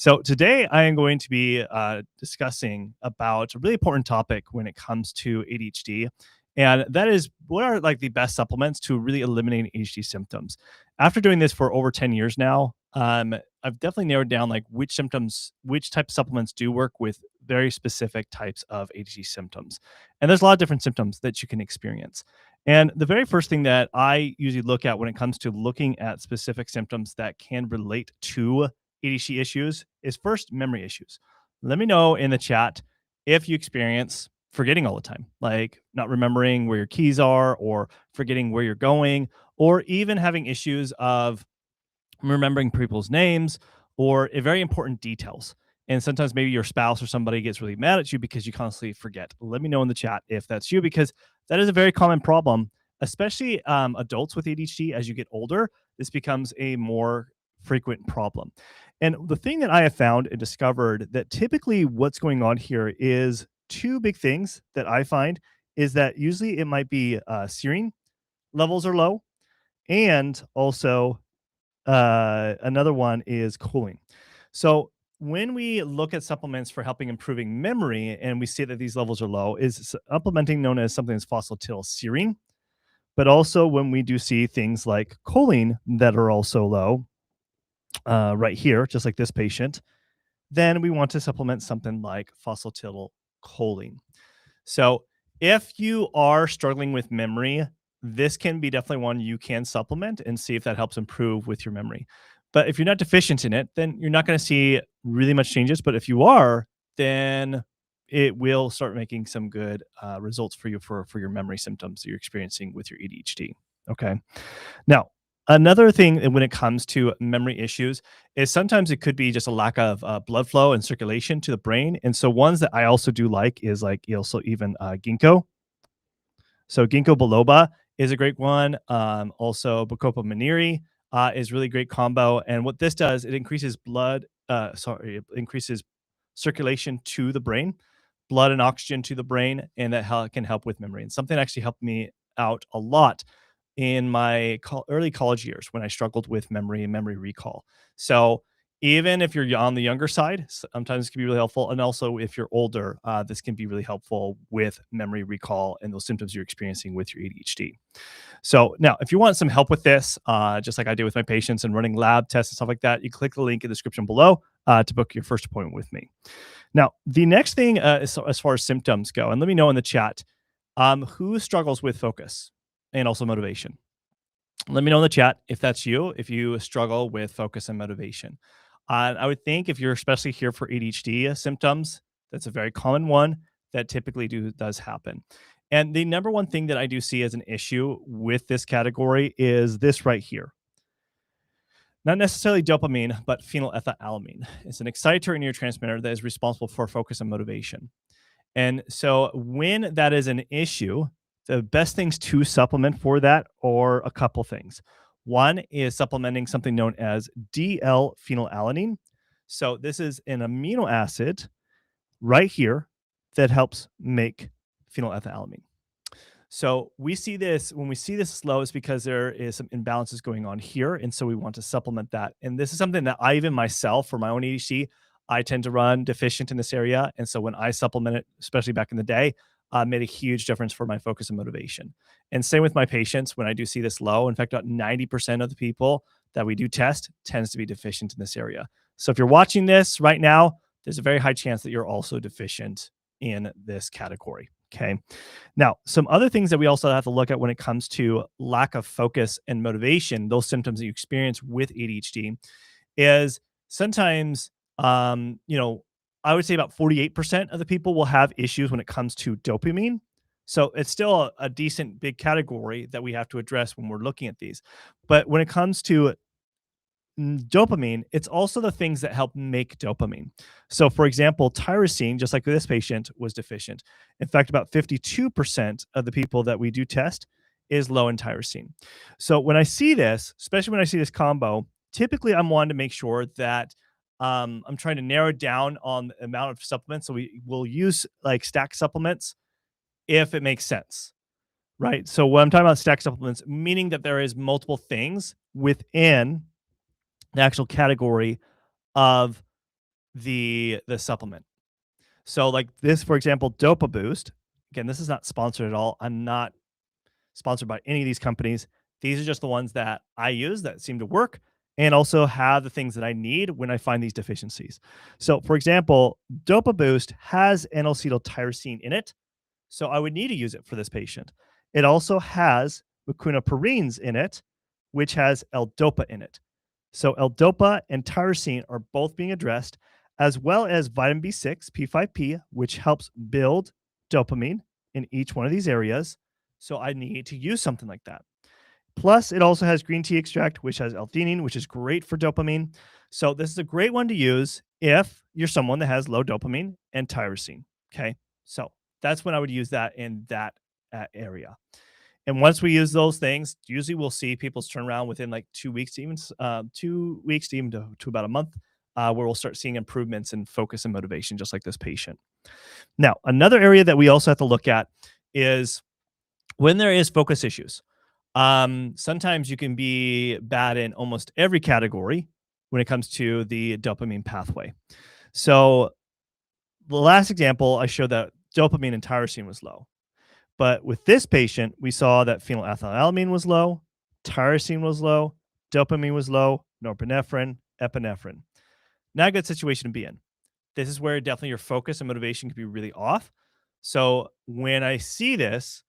So today I am going to be discussing about a really important topic when it comes to ADHD, and that is what are like the best supplements to really eliminate ADHD symptoms. After doing this for over 10 years now, I've definitely narrowed down like which symptoms, which type of supplements do work with very specific types of ADHD symptoms. And there's a lot of different symptoms that you can experience. And the very first thing that I usually look at when it comes to looking at specific symptoms that can relate to ADHD issues is first memory issues. Let me know in the chat if you experience forgetting all the time, like not remembering where your keys are or forgetting where you're going, or even having issues of remembering people's names or very important details. And sometimes maybe your spouse or somebody gets really mad at you because you constantly forget. Let me know in the chat if that's you, because that is a very common problem, especially adults with ADHD. As you get older, this becomes a more frequent problem. And the thing that I have found and discovered that typically what's going on here is two big things that I find is that usually it might be serine levels are low, and also another one is choline. So when we look at supplements for helping improving memory and we see that these levels are low, is supplementing known as something as phosphatidylserine. But also when we do see things like choline that are also low, right here, just like this patient, then we want to supplement something like phosphatidylcholine. So if you are struggling with memory, this can be definitely one you can supplement and see if that helps improve with your memory. But if you're not deficient in it, then you're not going to see really much changes. But if you are, then it will start making some good results for you for your memory symptoms that you're experiencing with your ADHD. Okay. Now, another thing when it comes to memory issues is sometimes it could be just a lack of blood flow and circulation to the brain. And so ones that I also do like is like also even ginkgo. So ginkgo biloba is a great one. Also bacopa maniri is really great combo. And what this does, it increases it increases circulation to the brain, blood and oxygen to the brain, and that can help with memory. And something actually helped me out a lot in my early college years when I struggled with memory and memory recall. So even if you're on the younger side, sometimes it can be really helpful. And also, if you're older, this can be really helpful with memory recall and those symptoms you're experiencing with your ADHD. So now, if you want some help with this, just like I did with my patients and running lab tests and stuff like that, you click the link in the description below to book your first appointment with me. Now, the next thing as far as symptoms go, and let me know in the chat, who struggles with focus and also motivation. Let me know in the chat if that's you, if you struggle with focus and motivation. I would think if you're especially here for ADHD symptoms, that's a very common one that typically does happen. And the number one thing that I do see as an issue with this category is this right here. Not necessarily dopamine, but phenylethylamine. It's an excitatory neurotransmitter that is responsible for focus and motivation. And so when that is an issue, the best things to supplement for that are a couple things. One is supplementing something known as DL-phenylalanine. So this is an amino acid right here that helps make phenylethylamine. So we see this when we see this low is because there is some imbalances going on here. And so we want to supplement that. And this is something that I even myself for my own ADHD, I tend to run deficient in this area. And so when I supplement it, especially back in the day, made a huge difference for my focus and motivation. And same with my patients when I do see this low. In fact, about 90% of the people that we do test tends to be deficient in this area. So if you're watching this right now, there's a very high chance that you're also deficient in this category. Okay. Now, some other things that we also have to look at when it comes to lack of focus and motivation, those symptoms that you experience with ADHD, is sometimes, I would say about 48% of the people will have issues when it comes to dopamine. So it's still a decent big category that we have to address when we're looking at these. But when it comes to dopamine, it's also the things that help make dopamine. So, for example, tyrosine, just like this patient, was deficient. In fact, about 52% of the people that we do test is low in tyrosine. So, when I see this, especially when I see this combo, typically I'm wanting to make sure that I'm trying to narrow down on the amount of supplements. So, we will use like stack supplements if it makes sense, right? So, when I'm talking about stack supplements, meaning that there is multiple things within the actual category of the supplement. So like this, for example, Dopa Boost. Again, this is not sponsored at all. I'm not sponsored by any of these companies. These are just the ones that I use that seem to work and also have the things that I need when I find these deficiencies. So, for example, Dopa Boost has N-acetyltyrosine in it, so I would need to use it for this patient. It also has mecunopurines in it, which has L-Dopa in it. So L-Dopa and tyrosine are both being addressed, as well as vitamin B6, P5P, which helps build dopamine in each one of these areas. So I need to use something like that. Plus, it also has green tea extract, which has L-theanine, which is great for dopamine. So this is a great one to use if you're someone that has low dopamine and tyrosine. Okay, so that's when I would use that in that area. And once we use those things, usually we'll see people's turnaround within like 2 weeks, to even 2 weeks to even to about a month, where we'll start seeing improvements in focus and motivation, just like this patient. Now, another area that we also have to look at is when there is focus issues. Sometimes you can be bad in almost every category when it comes to the dopamine pathway. So the last example, I showed that dopamine and tyrosine was low. But with this patient, we saw that phenylethylamine was low, tyrosine was low, dopamine was low, norepinephrine, epinephrine. Not a good situation to be in. This is where definitely your focus and motivation can be really off. So when I see this,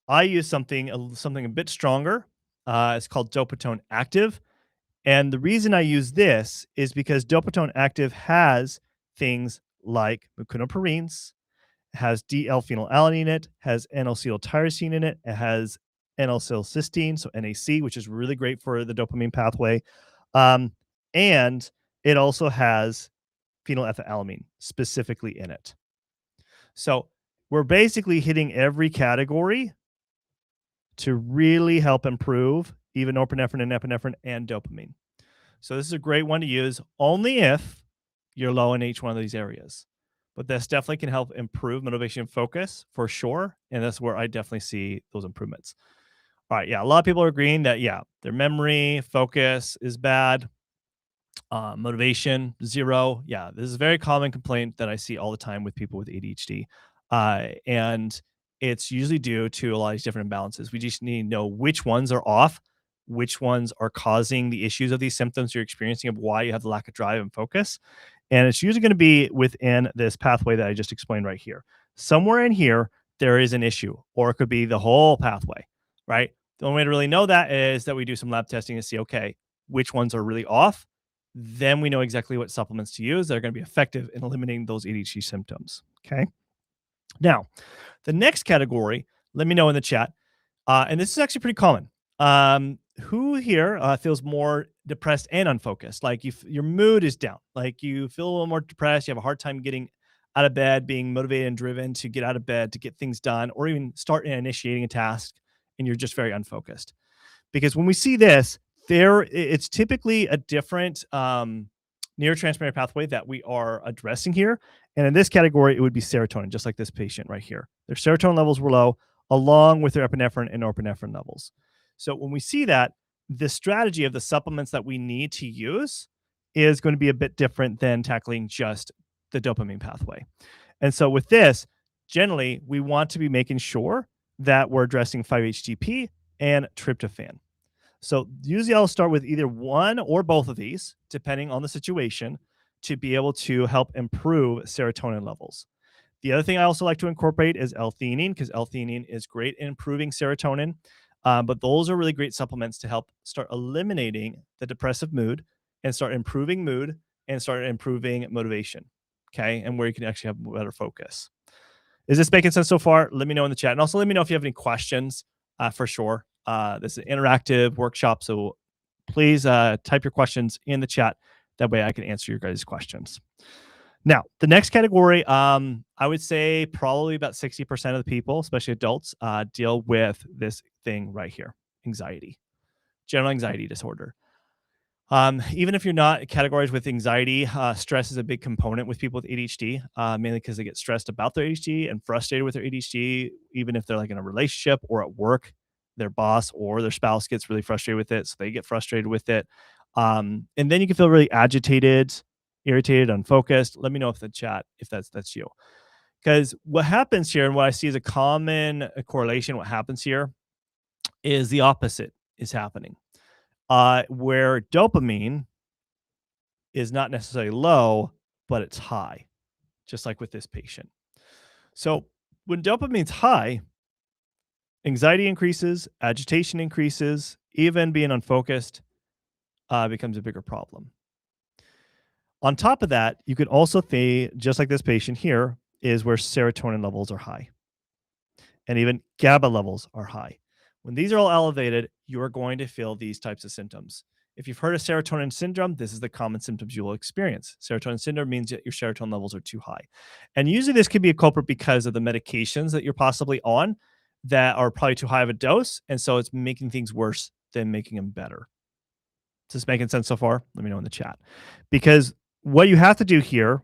I use something a bit stronger. It's called Dopatone Active. And the reason I use this is because Dopatone Active has things like mecunopurines, has D-L-phenylalanine in it, has N-acetyltyrosine in it, it has N-acetylcysteine, so NAC, which is really great for the dopamine pathway. Um, and it also has phenylethylamine specifically in it. So we're basically hitting every category to really help improve even norepinephrine and epinephrine and dopamine. So this is a great one to use only if you're low in each one of these areas. But this definitely can help improve motivation and focus for sure. And that's where I definitely see those improvements. All right. Yeah. A lot of people are agreeing that, yeah, their memory, focus is bad. Motivation, zero. Yeah. This is a very common complaint that I see all the time with people with ADHD. And it's usually due to a lot of these different imbalances. We just need to know which ones are off, which ones are causing the issues of these symptoms you're experiencing, of why you have the lack of drive and focus. And it's usually going to be within this pathway that I just explained right here. Somewhere in here, there is an issue, or it could be the whole pathway, right? The only way to really know that is that we do some lab testing and see, okay, which ones are really off. Then we know exactly what supplements to use that are going to be effective in eliminating those ADHD symptoms. Okay. Now, the next category, let me know in the chat. And this is actually pretty common. Who here feels more depressed and unfocused? Like your mood is down, like you feel a little more depressed. You have a hard time getting out of bed, being motivated and driven to get out of bed, to get things done, or even start initiating a task, and you're just very unfocused. Because when we see this, it's typically a different neurotransmitter pathway that we are addressing here. And in this category, it would be serotonin, just like this patient right here. Their serotonin levels were low, along with their epinephrine and norepinephrine levels. So when we see that, the strategy of the supplements that we need to use is going to be a bit different than tackling just the dopamine pathway. And so with this, generally, we want to be making sure that we're addressing 5-HTP and tryptophan. So usually I'll start with either one or both of these, depending on the situation, to be able to help improve serotonin levels. The other thing I also like to incorporate is L-theanine, because L-theanine is great in improving serotonin. But those are really great supplements to help start eliminating the depressive mood and start improving mood and start improving motivation. Okay. And where you can actually have better focus. Is this making sense so far? Let me know in the chat. And also let me know if you have any questions for sure. This is an interactive workshop. So please type your questions in the chat. That way I can answer your guys' questions. Now, the next category, I would say probably about 60% of the people, especially adults, deal with this thing right here, anxiety, general anxiety disorder. Even if you're not categorized with anxiety, stress is a big component with people with ADHD, mainly because they get stressed about their ADHD and frustrated with their ADHD, even if they're like in a relationship or at work, their boss or their spouse gets really frustrated with it, so they get frustrated with it. And then you can feel really agitated, irritated, unfocused. Let me know if the chat if that's you. Because what happens here, and what I see as a common correlation, what happens here is the opposite is happening. Where dopamine is not necessarily low, but it's high, just like with this patient. So when dopamine's high, anxiety increases, agitation increases, even being unfocused becomes a bigger problem. On top of that, you could also say, just like this patient here, is where serotonin levels are high and even GABA levels are high. When these are all elevated, you are going to feel these types of symptoms. If you've heard of serotonin syndrome, this is the common symptoms you will experience. Serotonin syndrome means that your serotonin levels are too high. And usually this could be a culprit because of the medications that you're possibly on that are probably too high of a dose. And so it's making things worse than making them better. Is this making sense so far? Let me know in the chat. Because what you have to do here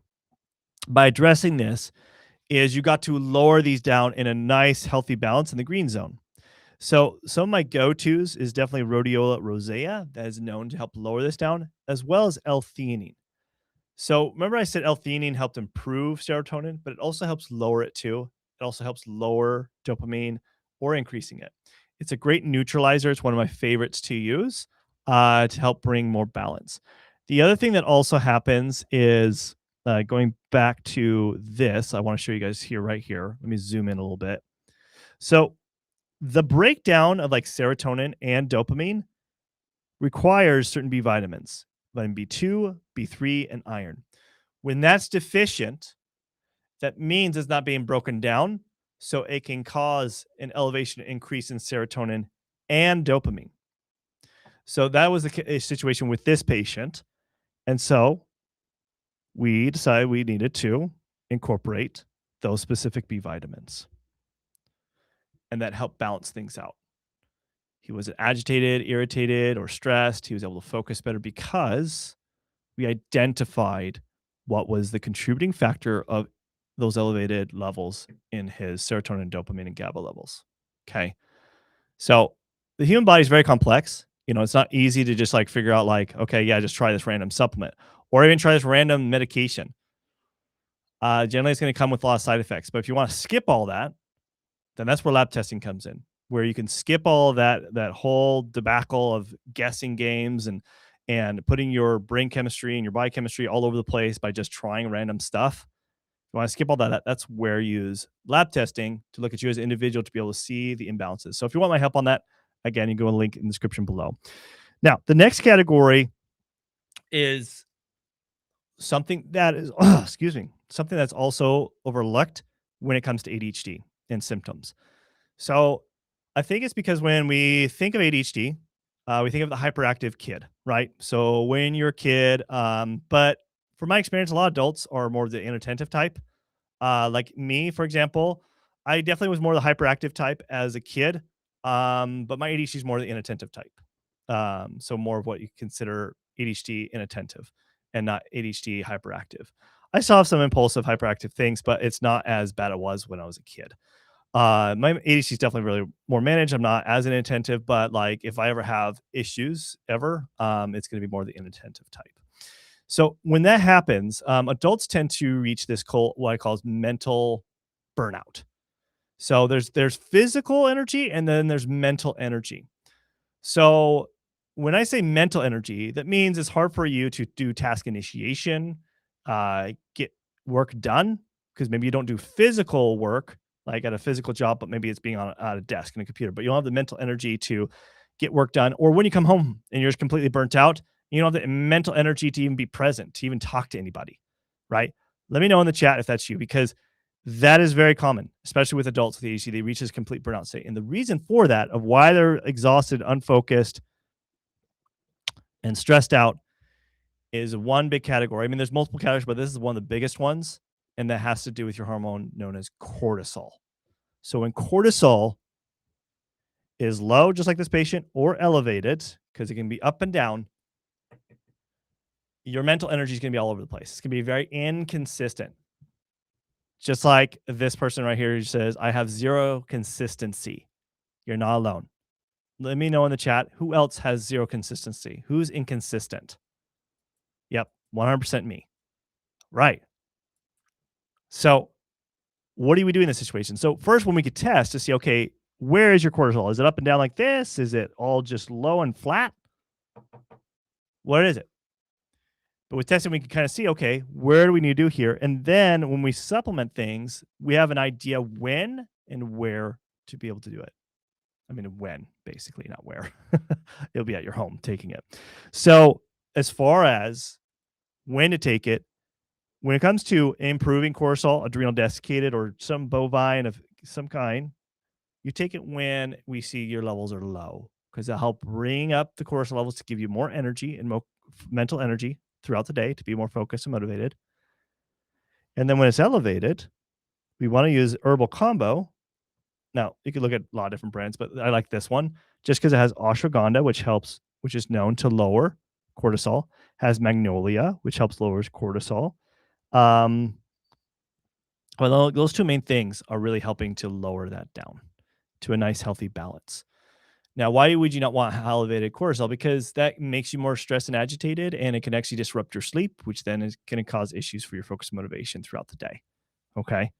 by addressing this is you got to lower these down in a nice, healthy balance in the green zone. So some of my go-tos is definitely rhodiola rosea, that is known to help lower this down, as well as L-theanine. So remember I said L-theanine helped improve serotonin, but it also helps lower it too. It also helps lower dopamine or increasing it. It's a great neutralizer. It's one of my favorites to use to help bring more balance. The other thing that also happens is going back to this. I want to show you guys here, right here. Let me zoom in a little bit. So the breakdown of like serotonin and dopamine requires certain B vitamins, vitamin B2, B3, and iron. When that's deficient, that means it's not being broken down. So it can cause an elevation increase in serotonin and dopamine. So that was a situation with this patient. And so we decided we needed to incorporate those specific B vitamins. And that helped balance things out. He wasn't agitated, irritated, or stressed. He was able to focus better because we identified what was the contributing factor of those elevated levels in his serotonin, dopamine, and GABA levels. Okay. So the human body is very complex. You know, it's not easy to just like figure out like, okay, yeah, just try this random supplement or even try this random medication. Generally, it's going to come with a lot of side effects. But if you want to skip all that, then that's where lab testing comes in, where you can skip all of that whole debacle of guessing games and putting your brain chemistry and your biochemistry all over the place by just trying random stuff. If you want to skip all that, that's where you use lab testing to look at you as an individual to be able to see the imbalances. So if you want my help on that, again, you go and link in the description below. Now, the next category is something that is, excuse me, something that's also overlooked when it comes to ADHD and symptoms. So I think it's because when we think of ADHD, we think of the hyperactive kid, right? So when you're a kid, but from my experience, a lot of adults are more of the inattentive type. Like me, for example, I definitely was more the hyperactive type as a kid, but my ADHD is more the inattentive type. So more of what you consider ADHD inattentive and not ADHD hyperactive. I still have some impulsive hyperactive things, but it's not as bad as it was when I was a kid. My ADHD is definitely really more managed. I'm not as inattentive, but like if I ever have issues ever, it's going to be more the inattentive type. So when that happens, adults tend to reach this what I call mental burnout. So there's physical energy and then there's mental energy. So when I say mental energy, that means it's hard for you to do task initiation, get work done because maybe you don't do physical work like at a physical job, but maybe it's being on at a desk and a computer, but you don't have the mental energy to get work done. Or when you come home and you're just completely burnt out, you don't have the mental energy to even be present, to even talk to anybody, right? Let me know in the chat if that's you, because that is very common, especially with adults with ADHD. They reach this complete burnout state. And the reason for that, of why they're exhausted, unfocused, and stressed out, is one big category. I mean, there's multiple categories, but this is one of the biggest ones. And that has to do with your hormone known as cortisol. So when cortisol is low, just like this patient, or elevated, because it can be up and down, your mental energy is going to be all over the place. It's going to be very inconsistent. Just like this person right here who says, I have zero consistency. You're not alone. Let me know in the chat who else has zero consistency. Who's inconsistent? Yep, 100% me. Right. So what do we do in this situation? So first, when we could test to see, okay, where is your cortisol? Is it up and down like this? Is it all just low and flat? What is it? But with testing, we can kind of see, okay, where do we need to do here? And then when we supplement things, we have an idea when and where to be able to do it. I mean, when, basically, not where. You'll be at your home taking it. So, as far as when to take it, when it comes to improving cortisol, adrenal desiccated, or some bovine of some kind, you take it when we see your levels are low because it'll help bring up the cortisol levels to give you more energy and mental energy throughout the day to be more focused and motivated. And then when it's elevated, we want to use herbal combo. Now, you could look at a lot of different brands, but I like this one just because it has ashwagandha, which is known to lower cortisol, has magnolia, which helps lowers cortisol. Um, well, those two main things are really helping to lower that down to a nice, healthy balance. Now, why would you not want elevated cortisol? Because that makes you more stressed and agitated, and it can actually disrupt your sleep, which then is going to cause issues for your focus and motivation throughout the day. Okay.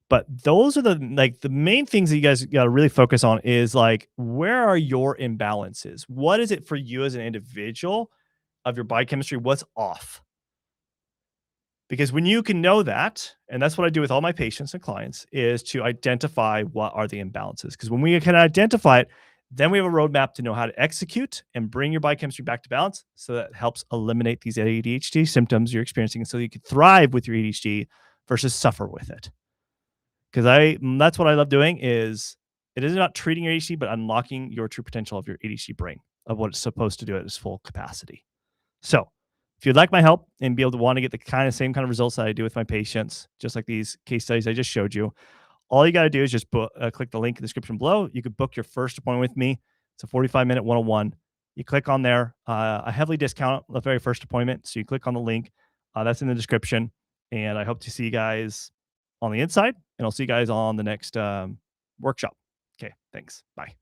But those are the main things that you guys got to really focus on is like, where are your imbalances? What is it for you as an individual of your biochemistry? What's off? Because when you can know that, and that's what I do with all my patients and clients, is to identify what are the imbalances. Because when we can identify it, then we have a roadmap to know how to execute and bring your biochemistry back to balance. So that helps eliminate these ADHD symptoms you're experiencing, so you can thrive with your ADHD versus suffer with it. Because that's what I love doing is it is not treating your ADHD, but unlocking your true potential of your ADHD brain of what it's supposed to do at its full capacity. So if you'd like my help and be able to want to get the same kind of results that I do with my patients, just like these case studies I just showed you, all you got to do is just click the link in the description below. You could book your first appointment with me. It's a 45-minute one-on-one. You click on there. I heavily discount the very first appointment. So you click on the link. That's in the description. And I hope to see you guys on the inside. And I'll see you guys on the next workshop. Okay, thanks. Bye.